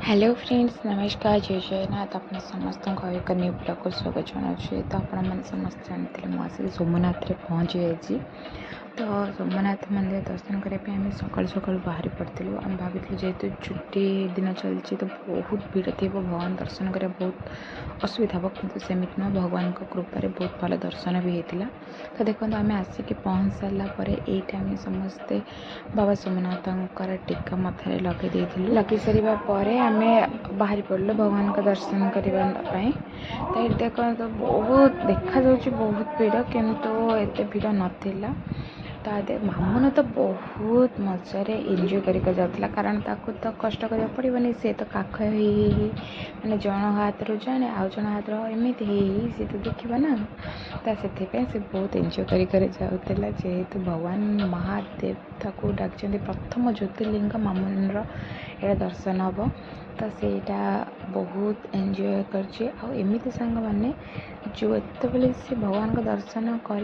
Hello friends नमस्कार जय जगन्नाथ आप समस्त एक न्यू ब्लॉग को स्वागत जनाऊँ तो आप समस्त जानते मुझे सोमनाथ में पहुँची जाइए तो सोमनाथ मंदिर दर्शन करने आम सकाल सकाल बाहरी पड़ू आम भाई जेहेतु छुट्टी दिन चलती तो बहुत भीड़ थी भगवान दर्शन करने बहुत असुविधा हम कि सेमती न भगवान कृपार बहुत भल दर्शन भी होता तो देखो आम आसिक पहुँच सारापर यहीटा आम समस्ते बाबा सोमनाथ टीका मथार लगे लगे सारापर आम बाहरी पड़ू भगवान का दर्शन करने तो ये देखो तो बहुत देखा बहुत भीड़ किंतु एत भीड़ नाला मामुन तो बहुत मजारे एंजॉय करके जाता कारण ताकू तो कष्ट करा पड़ोनी सी तो काख मैंने जन हाथ रू जड़े आउ जन हाथ एमती सी तो देखा ना तो से बहुत एंजॉय कर जाऊला जेहेतु भगवान महादेव ताकू डाक प्रथम ज्योतिर्लिंग मामुन ये दर्शन हम तो सेटा बहुत एंजॉय करमती सांग मैंने जो एत से भगवान का दर्शन कर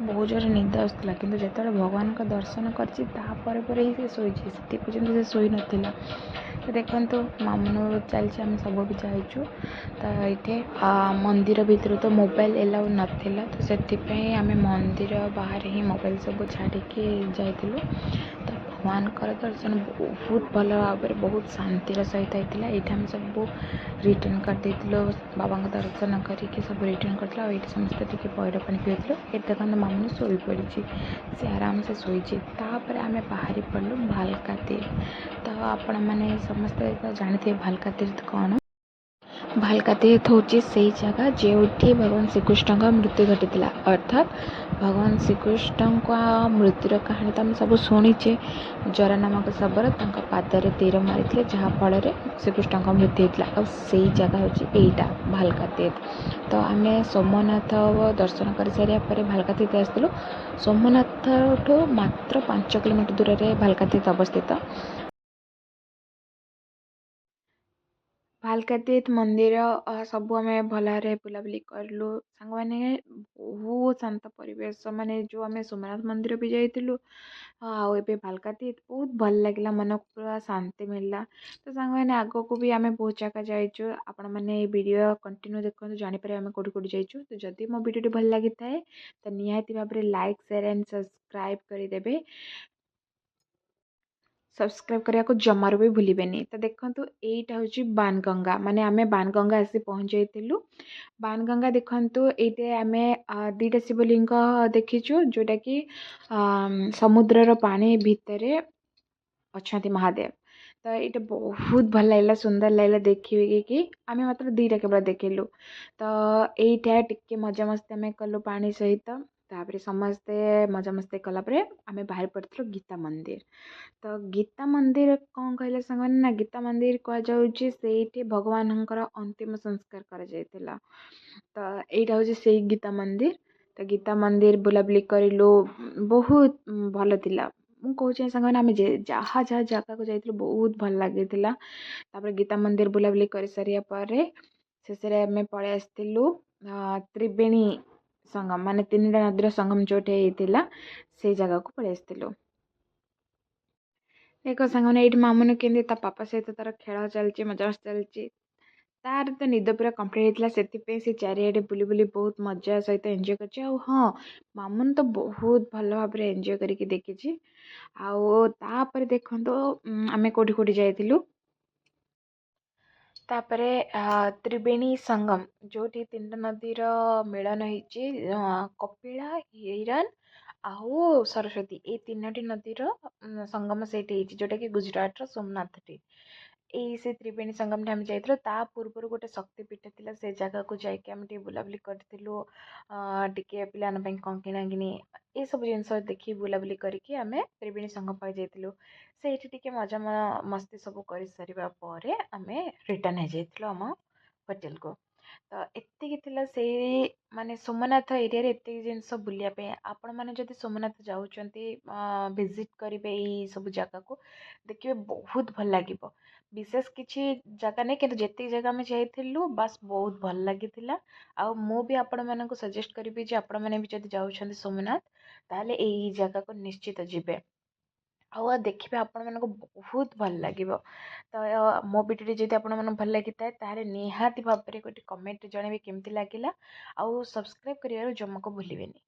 बहुत जोर निद आसला कि जो भगवान का दर्शन कर ही से शोची से पर्यटन से शोई नाला तो देखो मामुन चलती आम सब भी जाइचु तो ये मंदिर भितर तो मोबाइल एलाउ नाला तो से आम मंदिर बाहर ही मोबाइल सब छाड़ी जाइलु तो भगवान दर्शन बहुत भल भाव बहुत शांतिर सहित होता है। ये सब रिटर्न कर बाबा दर्शन करके सब रिटर्न करता ये समस्ते टी पैर पानी पीते ये देखते मामुन शोई पड़ी सी आराम से शोची तापर आम बाहरी पड़ू भालका तीर्थ तो आपण मैंने समस्ते जानते भालका तीर्थ कौन भालका तीर्थ हूँ से जगह जो भगवान श्रीकृष्ण का मृत्यु घटी अर्थात भगवान श्रीकृष्ण मृत्युर कहानी तो आम सब शुणीचे जरा नामक शबर पादर तीर मारी जहाँफल श्रीकृष्ण का मृत्यु होता से जगह हूँ यहीटा भालका तीर्थ तो आम सोमनाथ दर्शन कर सारापर भालका तीर्थ आसलु सोमनाथ ठू मात्र 5 किलोमीटर दूर में भालका तीर्थ अवस्थित भालका तीर्थ मंदिर सब आम भलरे बुलाबुली कलु सांग मैंने बहुत शांत परिवेश माने जो आम सोमनाथ मंदिर भी जाइलु आउ ए भालका तीर्थ बहुत भल लगे मन को पूरा शांति मिलला तो सांग मैंने आग को भी आम बहुत जगह जाइचु आपण मैंने वीडियो कंटिन्यू देखते जानीपर आम कौटी कौटी जाइचु तो जदि मो वीडियो भल लगी थाए तो निहाती भाव में लाइक शेयर एंड सब्सक्राइब करदेवे सब्सक्राइब करने को जमार भी भूलें तो देखो यहीटा हूँ बाणगंगा माने आम बाणगंगा आसी पहुँच बाणगंगा देखु ये आम दीटा शिवलिंग देखीचु जोटा कि समुद्रर पानी भितर अच्छा महादेव तो ये बहुत भल लगे सुंदर लगे देखिए कि आम मात्र दीटा केवल देखलु तो यहीटा टिके मजा मस्ती आम कलु पानी सहित तापर समस्ते मजा मस्ती कलापर आम बाहर पड़ू गीता मंदिर तो गीता मंदिर कौन कहले सांग ना गीता मंदिर कहुच्छे भगवान अंतिम संस्कार कर तो यहीटा हूँ से गीता मंदिर तो गीता मंदिर बुलाबुली करलु बहुत भल थिला मु कहूँ सांग आम जहाँ जहाँ जगह को जाइलु बहुत भल लगी गीता मंदिर बुलाबुली कर सारापर शेष आम पलि आसलु त्रिवेणी संगम माने 3टा नदीर संगम जोटे होता से जगह को पलि आसलु देखो सांगने ये मामुन के पापा सहित तार खेल चलती मजा चलती तार तो निद पूरा कंप्लीट होता से चारिड़े बुली बुली बहुत मजा सहित एंजॉय कर हाँ मामुन तो बहुत भल भाव एंजॉय करके देखी आउे देखो आम कौटी कौटी जाइलु तापर त्रिवेणी संगम जो 3टा नदीर मिलन हो कपिला हिरन आउ सरस्वती ये 3टी नदीर संगम से जोटा कि गुजरात सोमनाथ टी से त्रिवेणी संगम आम जाइल ता पूर्व गोटे शक्तिपीठ थी से जगह को जाकि बुलाबुली करूँ टे पान कौन किना कि ये सब जिन देखी बुलाबुली करके आम त्रिवेणी संगम पाई जाइलु से मजा मस्ती सब कर सारापर आम रिटर्न हो जाइलु आम होटेल को तो एति से माने सोमनाथ एरिया एत जिनस बुलापी आपण मैंने जब सोमनाथ जाऊँच विजिट करेंगे ये सब जगह को देखिए बहुत भल लगे विशेष किसी जगह नहीं कि जिते जगह आम जाइलु बास बहुत भल लगी आउ मु भी आपण मानक सजेस्ट करी आपण मैंने भी जब जाऊँ सोमनाथ ताले यही जगह को निश्चित जीवे ଆଉ ଦେଖିବେ ଆପଣମାନଙ୍କୁ ବହୁତ ଭଲ ଲାଗିବ। ତ ମୋ ଭିଡ଼ିଓଟି ଯଦି ଆପଣମାନଙ୍କୁ ଭଲ ଲାଗିଥାଏ ତାହେଲେ ନିହାତି ଭାବରେ ଗୋଟେ କମେଣ୍ଟରେ ଜଣାଇବେ କେମିତି ଲାଗିଲା, ଆଉ ସବସ୍କ୍ରାଇବ୍ କରିବାରୁ ଜମାକୁ ଭୁଲିବେନି।